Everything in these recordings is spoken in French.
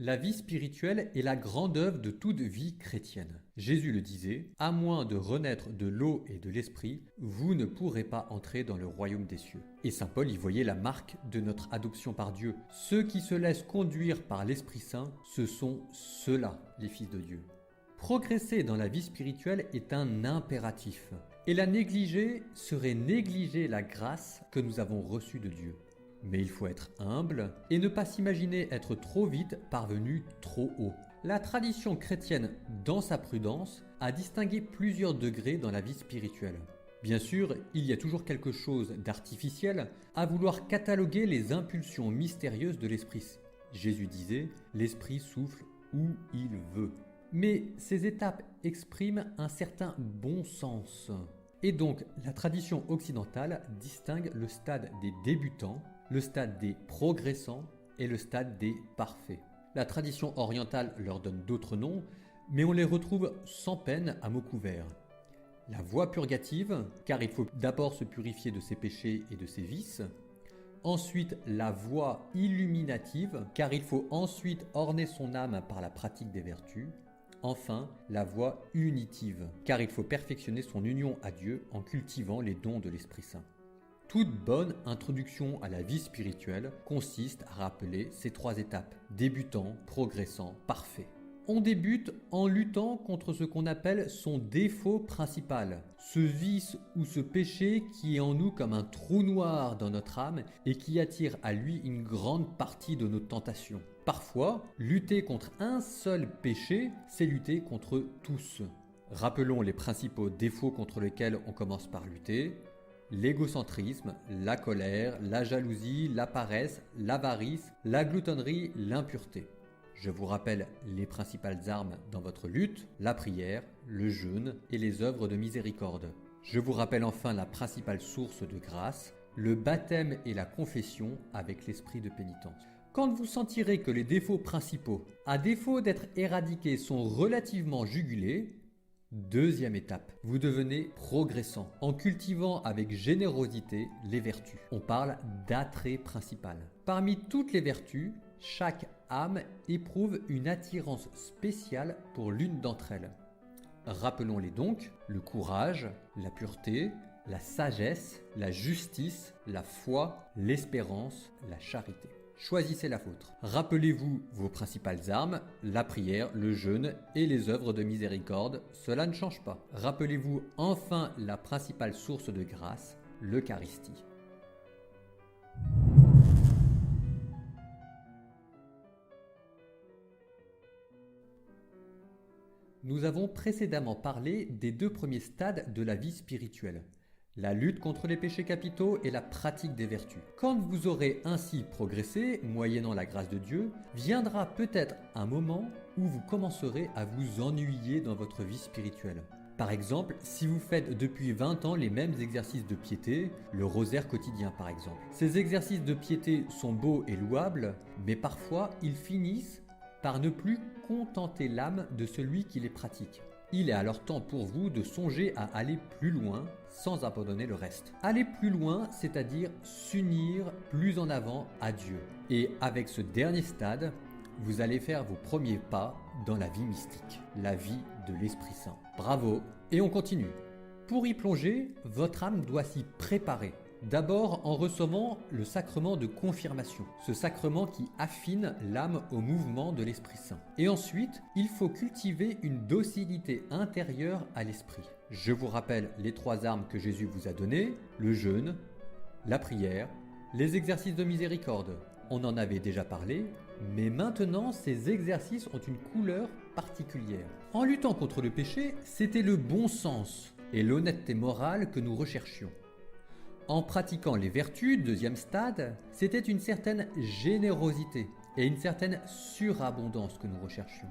La vie spirituelle est la grande œuvre de toute vie chrétienne. Jésus le disait, à moins de renaître de l'eau et de l'esprit, vous ne pourrez pas entrer dans le royaume des cieux. Et saint Paul y voyait la marque de notre adoption par Dieu. Ceux qui se laissent conduire par l'Esprit Saint, ce sont ceux-là, les fils de Dieu. Progresser dans la vie spirituelle est un impératif. Et la négliger serait négliger la grâce que nous avons reçue de Dieu. Mais il faut être humble et ne pas s'imaginer être trop vite parvenu trop haut. La tradition chrétienne, dans sa prudence, a distingué plusieurs degrés dans la vie spirituelle. Bien sûr, il y a toujours quelque chose d'artificiel à vouloir cataloguer les impulsions mystérieuses de l'esprit. Jésus disait « l'esprit souffle où il veut ». Mais ces étapes expriment un certain bon sens. Et donc, la tradition occidentale distingue le stade des débutants, le stade des progressants et le stade des parfaits. La tradition orientale leur donne d'autres noms, mais on les retrouve sans peine à mots couverts. La voie purgative, car il faut d'abord se purifier de ses péchés et de ses vices. Ensuite, la voie illuminative, car il faut ensuite orner son âme par la pratique des vertus. Enfin, la voie unitive, car il faut perfectionner son union à Dieu en cultivant les dons de l'Esprit Saint. Toute bonne introduction à la vie spirituelle consiste à rappeler ces trois étapes, débutant, progressant, parfait. On débute en luttant contre ce qu'on appelle son défaut principal, ce vice ou ce péché qui est en nous comme un trou noir dans notre âme et qui attire à lui une grande partie de nos tentations. Parfois, lutter contre un seul péché, c'est lutter contre tous. Rappelons les principaux défauts contre lesquels on commence par lutter. L'égocentrisme, la colère, la jalousie, la paresse, l'avarice, la gloutonnerie, l'impureté. Je vous rappelle les principales armes dans votre lutte, la prière, le jeûne et les œuvres de miséricorde. Je vous rappelle enfin la principale source de grâce, le baptême et la confession avec l'esprit de pénitence. Quand vous sentirez que les défauts principaux, à défaut d'être éradiqués, sont relativement jugulés, deuxième étape, vous devenez progressant en cultivant avec générosité les vertus. On parle d'attrait principal. Parmi toutes les vertus, chaque âme éprouve une attirance spéciale pour l'une d'entre elles. Rappelons-les donc, le courage, la pureté, la sagesse, la justice, la foi, l'espérance, la charité. Choisissez la vôtre. Rappelez-vous vos principales armes, la prière, le jeûne et les œuvres de miséricorde, cela ne change pas. Rappelez-vous enfin la principale source de grâce, l'Eucharistie. Nous avons précédemment parlé des deux premiers stades de la vie spirituelle. La lutte contre les péchés capitaux et la pratique des vertus. Quand vous aurez ainsi progressé, moyennant la grâce de Dieu, viendra peut-être un moment où vous commencerez à vous ennuyer dans votre vie spirituelle. Par exemple, si vous faites depuis 20 ans les mêmes exercices de piété, le rosaire quotidien par exemple. Ces exercices de piété sont beaux et louables, mais parfois ils finissent par ne plus contenter l'âme de celui qui les pratique. Il est alors temps pour vous de songer à aller plus loin sans abandonner le reste. Aller plus loin, c'est-à-dire s'unir plus en avant à Dieu. Et avec ce dernier stade, vous allez faire vos premiers pas dans la vie mystique, la vie de l'Esprit Saint. Bravo! Et on continue. Pour y plonger, votre âme doit s'y préparer. D'abord en recevant le sacrement de confirmation, ce sacrement qui affine l'âme au mouvement de l'Esprit Saint. Et ensuite, il faut cultiver une docilité intérieure à l'Esprit. Je vous rappelle les trois armes que Jésus vous a données, le jeûne, la prière, les exercices de miséricorde. On en avait déjà parlé, mais maintenant ces exercices ont une couleur particulière. En luttant contre le péché, c'était le bon sens et l'honnêteté morale que nous recherchions. En pratiquant les vertus, deuxième stade, c'était une certaine générosité et une certaine surabondance que nous recherchions.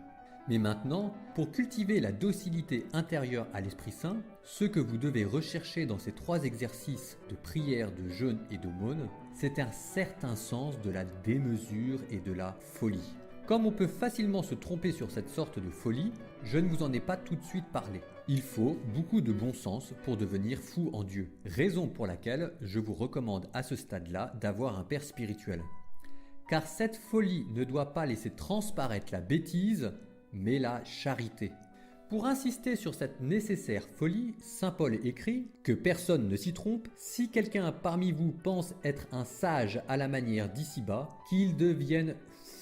Mais maintenant, pour cultiver la docilité intérieure à l'Esprit Saint, ce que vous devez rechercher dans ces trois exercices de prière, de jeûne et d'aumône, c'est un certain sens de la démesure et de la folie. Comme on peut facilement se tromper sur cette sorte de folie, je ne vous en ai pas tout de suite parlé. Il faut beaucoup de bon sens pour devenir fou en Dieu. Raison pour laquelle je vous recommande à ce stade-là d'avoir un père spirituel. car cette folie ne doit pas laisser transparaître la bêtise, mais la charité. Pour insister sur cette nécessaire folie, saint Paul écrit que personne ne s'y trompe, si quelqu'un parmi vous pense être un sage à la manière d'ici-bas, qu'il devienne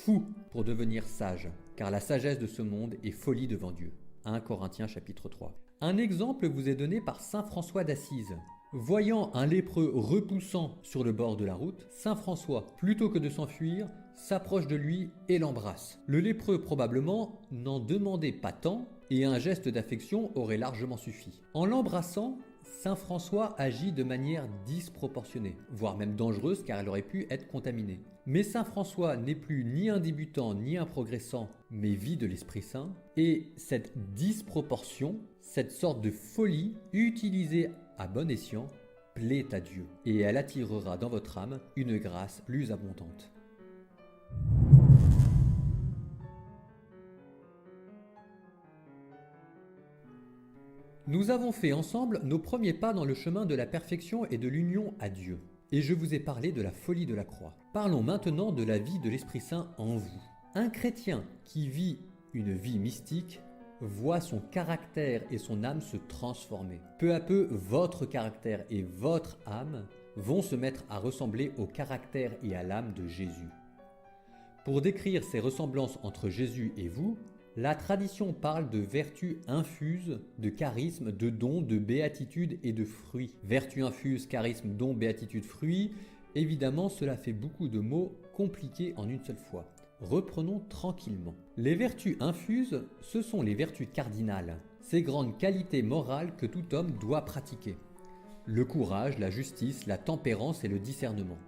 fou pour devenir sage, car la sagesse de ce monde est folie devant Dieu. 1 Corinthiens chapitre 3. Un exemple vous est donné par saint François d'Assise. Voyant un lépreux repoussant sur le bord de la route, saint François, plutôt que de s'enfuir, s'approche de lui et l'embrasse. Le lépreux probablement n'en demandait pas tant et un geste d'affection aurait largement suffi. En l'embrassant, saint François agit de manière disproportionnée, voire même dangereuse car elle aurait pu être contaminée. Mais saint François n'est plus ni un débutant ni un progressant, mais vit de l'Esprit Saint, et cette disproportion, cette sorte de folie utilisée à bon escient, plaît à Dieu, et elle attirera dans votre âme une grâce plus abondante. Nous avons fait ensemble nos premiers pas dans le chemin de la perfection et de l'union à Dieu. Et je vous ai parlé de la folie de la croix. Parlons maintenant de la vie de l'Esprit Saint en vous. Un chrétien qui vit une vie mystique voit son caractère et son âme se transformer. Peu à peu, votre caractère et votre âme vont se mettre à ressembler au caractère et à l'âme de Jésus. Pour décrire ces ressemblances entre Jésus et vous, la tradition parle de vertus infuses, de charisme, de dons, de béatitude et de fruits. Vertus infuses, charisme, dons, béatitude, fruits, évidemment cela fait beaucoup de mots compliqués en une seule fois. Reprenons tranquillement. Les vertus infuses, ce sont les vertus cardinales, ces grandes qualités morales que tout homme doit pratiquer. Le courage, la justice, la tempérance et le discernement.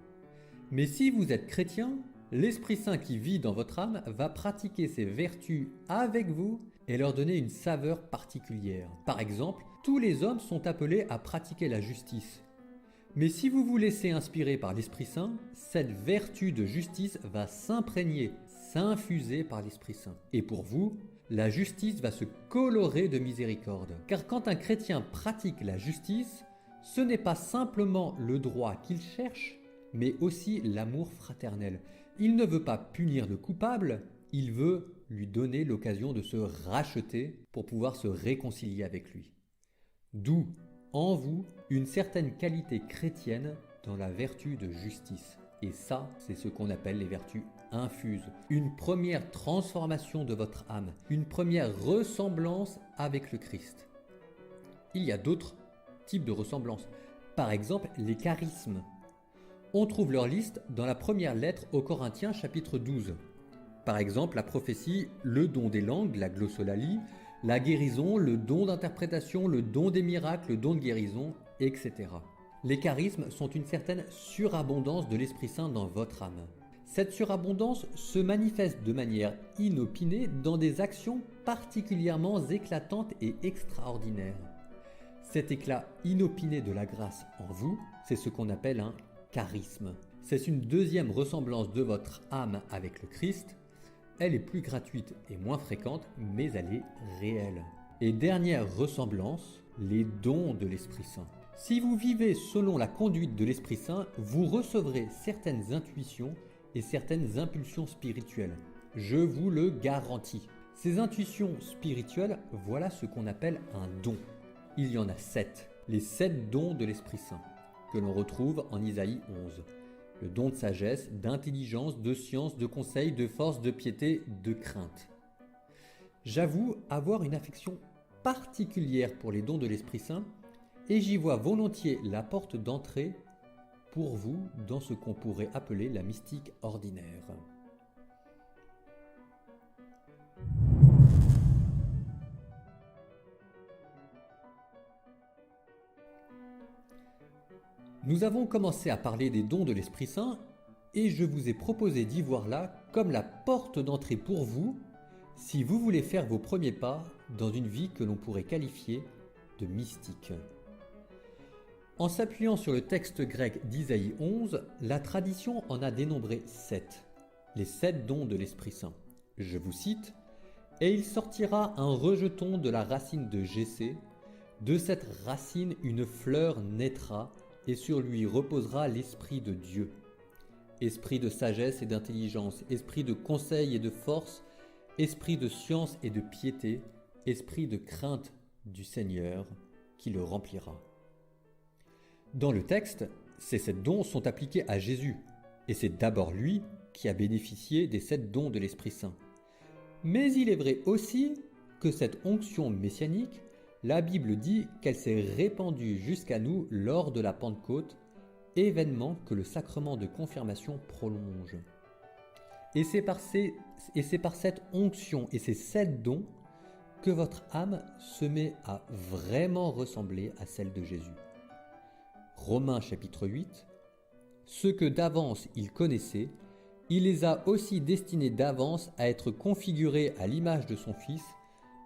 Mais si vous êtes chrétien, l'Esprit Saint qui vit dans votre âme va pratiquer ces vertus avec vous et leur donner une saveur particulière. Par exemple, tous les hommes sont appelés à pratiquer la justice. Mais si vous vous laissez inspirer par l'Esprit Saint, cette vertu de justice va s'imprégner, s'infuser par l'Esprit Saint. Et pour vous, la justice va se colorer de miséricorde. Car quand un chrétien pratique la justice, ce n'est pas simplement le droit qu'il cherche, mais aussi l'amour fraternel. Il ne veut pas punir le coupable, il veut lui donner l'occasion de se racheter pour pouvoir se réconcilier avec lui. D'où, en vous, une certaine qualité chrétienne dans la vertu de justice. Et ça, c'est ce qu'on appelle les vertus infuses. Une première transformation de votre âme, une première ressemblance avec le Christ. Il y a d'autres types de ressemblances. Par exemple, les charismes. On trouve leur liste dans la première lettre aux Corinthiens chapitre 12. Par exemple, la prophétie, le don des langues, la glossolalie, la guérison, le don d'interprétation, le don des miracles, le don de guérison, etc. Les charismes sont une certaine surabondance de l'Esprit Saint dans votre âme. Cette surabondance se manifeste de manière inopinée dans des actions particulièrement éclatantes et extraordinaires. Cet éclat inopiné de la grâce en vous, c'est ce qu'on appelle un charisme. C'est une deuxième ressemblance de votre âme avec le Christ. Elle est plus gratuite et moins fréquente, mais elle est réelle. Et dernière ressemblance, les dons de l'Esprit Saint. Si vous vivez selon la conduite de l'Esprit Saint, vous recevrez certaines intuitions et certaines impulsions spirituelles. Je vous le garantis. Ces intuitions spirituelles, voilà ce qu'on appelle un don. Il y en a 7, les 7 dons de l'Esprit Saint, que l'on retrouve en Isaïe 11. Le don de sagesse, d'intelligence, de science, de conseil, de force, de piété, de crainte. J'avoue avoir une affection particulière pour les dons de l'Esprit Saint et j'y vois volontiers la porte d'entrée pour vous dans ce qu'on pourrait appeler la mystique ordinaire. Nous avons commencé à parler des dons de l'Esprit Saint et je vous ai proposé d'y voir là comme la porte d'entrée pour vous si vous voulez faire vos premiers pas dans une vie que l'on pourrait qualifier de mystique. En s'appuyant sur le texte grec d'Isaïe 11, la tradition en a dénombré 7, les 7 dons de l'Esprit Saint. Je vous cite, « Et il sortira un rejeton de la racine de Jessé, de cette racine une fleur naîtra, et sur lui reposera l'Esprit de Dieu. esprit de sagesse et d'intelligence, esprit de conseil et de force, esprit de science et de piété, esprit de crainte du Seigneur qui le remplira. Dans le texte, ces 7 dons sont appliqués à Jésus, et c'est d'abord lui qui a bénéficié des 7 dons de l'Esprit Saint. Mais il est vrai aussi que cette onction messianique, la Bible dit qu'elle s'est répandue jusqu'à nous lors de la Pentecôte, événement que le sacrement de confirmation prolonge. Et c'est par cette onction et ces 7 dons que votre âme se met à vraiment ressembler à celle de Jésus. Romains chapitre 8, ceux que d'avance il connaissait, il les a aussi destinés d'avance à être configurés à l'image de son Fils,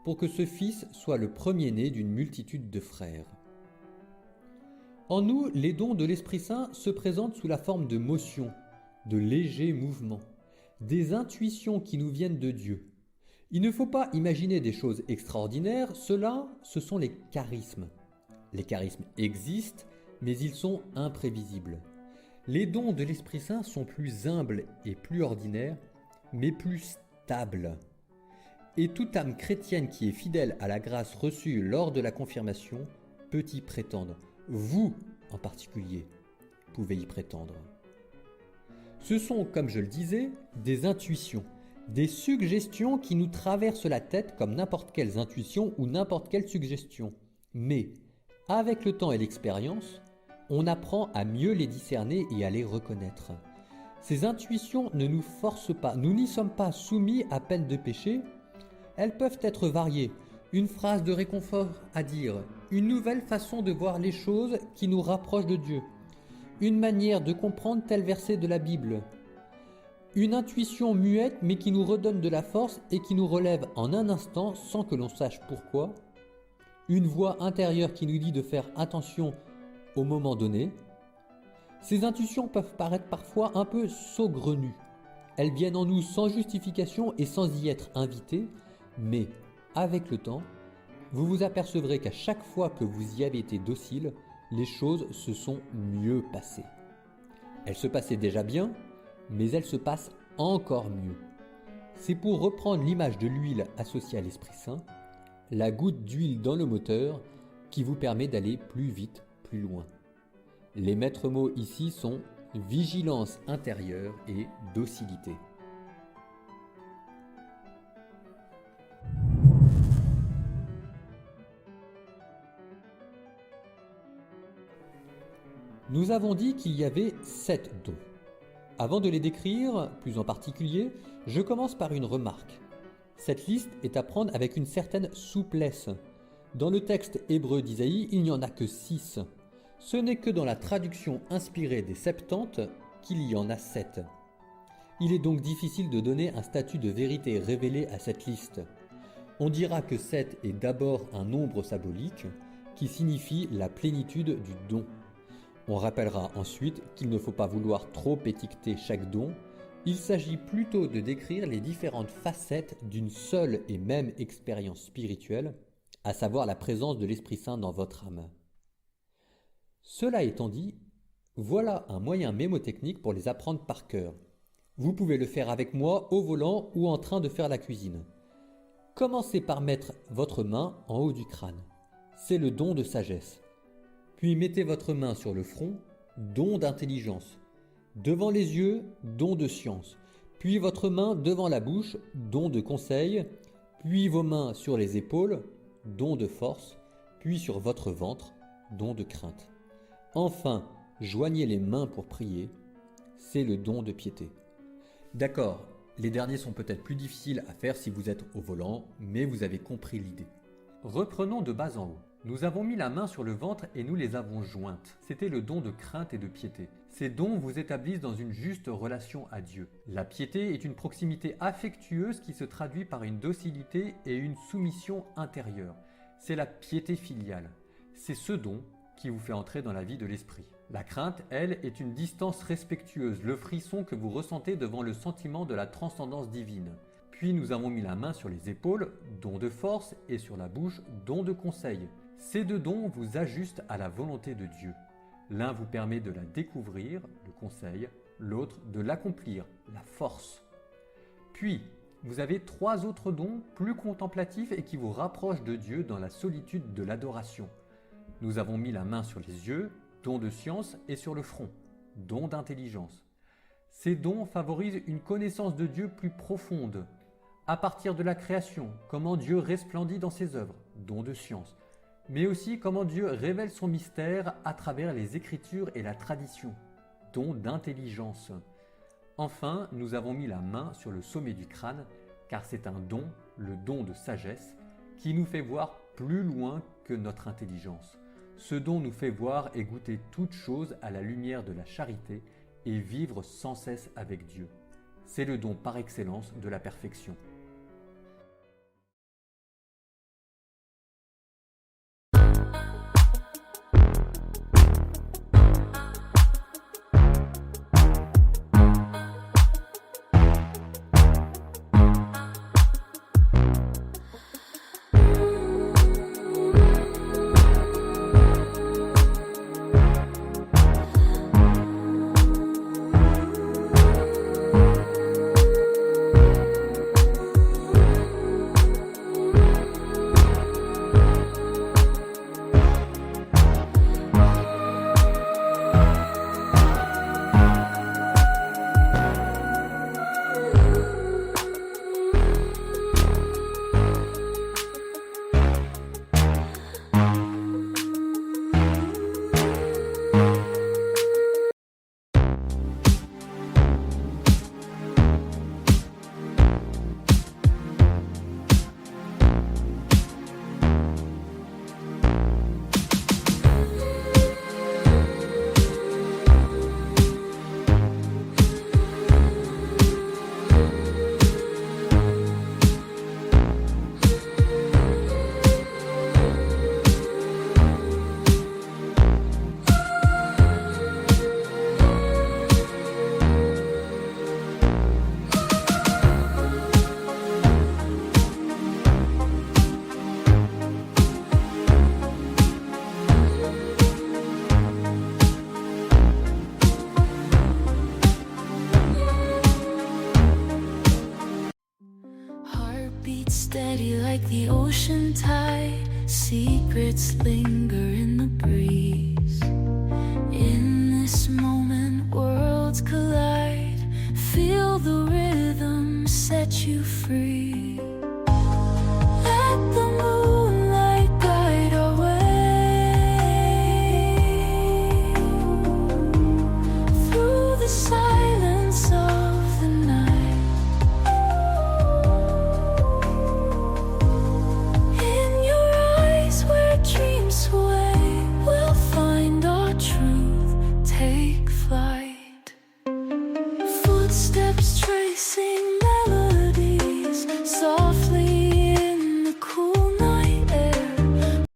pour que ce Fils soit le premier-né d'une multitude de frères. En nous, les dons de l'Esprit Saint se présentent sous la forme de motions, de légers mouvements, des intuitions qui nous viennent de Dieu. Il ne faut pas imaginer des choses extraordinaires, ce sont les charismes. Les charismes existent, mais ils sont imprévisibles. Les dons de l'Esprit Saint sont plus humbles et plus ordinaires, mais plus stables. Et toute âme chrétienne qui est fidèle à la grâce reçue lors de la confirmation peut y prétendre. Vous, en particulier, pouvez y prétendre. Ce sont, comme je le disais, des intuitions, des suggestions qui nous traversent la tête comme n'importe quelles intuitions ou n'importe quelle suggestion. Mais, avec le temps et l'expérience, on apprend à mieux les discerner et à les reconnaître. Ces intuitions ne nous forcent pas, nous n'y sommes pas soumis à peine de péché. Elles peuvent être variées, une phrase de réconfort à dire, une nouvelle façon de voir les choses qui nous rapproche de Dieu, une manière de comprendre tel verset de la Bible, une intuition muette mais qui nous redonne de la force et qui nous relève en un instant sans que l'on sache pourquoi, une voix intérieure qui nous dit de faire attention au moment donné. Ces intuitions peuvent paraître parfois un peu saugrenues. Elles viennent en nous sans justification et sans y être invitées, mais avec le temps, vous vous apercevrez qu'à chaque fois que vous y avez été docile, les choses se sont mieux passées. Elles se passaient déjà bien, mais elles se passent encore mieux. C'est pour reprendre l'image de l'huile associée à l'Esprit Saint, la goutte d'huile dans le moteur qui vous permet d'aller plus vite, plus loin. Les maîtres mots ici sont vigilance intérieure et docilité. Nous avons dit qu'il y avait 7 dons. Avant de les décrire, plus en particulier, je commence par une remarque. Cette liste est à prendre avec une certaine souplesse. Dans le texte hébreu d'Isaïe, il n'y en a que 6. Ce n'est que dans la traduction inspirée des Septante qu'il y en a 7. Il est donc difficile de donner un statut de vérité révélé à cette liste. On dira que 7 est d'abord un nombre symbolique qui signifie la plénitude du don. On rappellera ensuite qu'il ne faut pas vouloir trop étiqueter chaque don, il s'agit plutôt de décrire les différentes facettes d'une seule et même expérience spirituelle, à savoir la présence de l'Esprit Saint dans votre âme. Cela étant dit, voilà un moyen mémotechnique pour les apprendre par cœur. Vous pouvez le faire avec moi au volant ou en train de faire la cuisine. Commencez par mettre votre main en haut du crâne. C'est le don de sagesse. Puis mettez votre main sur le front, don d'intelligence. Devant les yeux, don de science. Puis votre main devant la bouche, don de conseil. Puis vos mains sur les épaules, don de force. Puis sur votre ventre, don de crainte. Enfin, joignez les mains pour prier. C'est le don de piété. D'accord, les derniers sont peut-être plus difficiles à faire si vous êtes au volant, mais vous avez compris l'idée. Reprenons de bas en haut. Nous avons mis la main sur le ventre et nous les avons jointes. C'était le don de crainte et de piété. Ces dons vous établissent dans une juste relation à Dieu. La piété est une proximité affectueuse qui se traduit par une docilité et une soumission intérieure. C'est la piété filiale. C'est ce don qui vous fait entrer dans la vie de l'esprit. La crainte, elle, est une distance respectueuse, le frisson que vous ressentez devant le sentiment de la transcendance divine. Puis nous avons mis la main sur les épaules, don de force, et sur la bouche, don de conseil. Ces 2 dons vous ajustent à la volonté de Dieu. L'un vous permet de la découvrir, le conseil, l'autre de l'accomplir, la force. Puis, vous avez 3 autres dons plus contemplatifs et qui vous rapprochent de Dieu dans la solitude de l'adoration. Nous avons mis la main sur les yeux, don de science, et sur le front, don d'intelligence. Ces dons favorisent une connaissance de Dieu plus profonde. À partir de la création, comment Dieu resplendit dans ses œuvres, don de science, mais aussi comment Dieu révèle son mystère à travers les Écritures et la tradition, don d'intelligence. Enfin, nous avons mis la main sur le sommet du crâne, car c'est un don, le don de sagesse, qui nous fait voir plus loin que notre intelligence. Ce don nous fait voir et goûter toutes choses à la lumière de la charité et vivre sans cesse avec Dieu. C'est le don par excellence de la perfection. Heartbeat steady like the ocean tide. Secrets linger in the breeze. In this moment, worlds collide. Feel the rhythm set you free.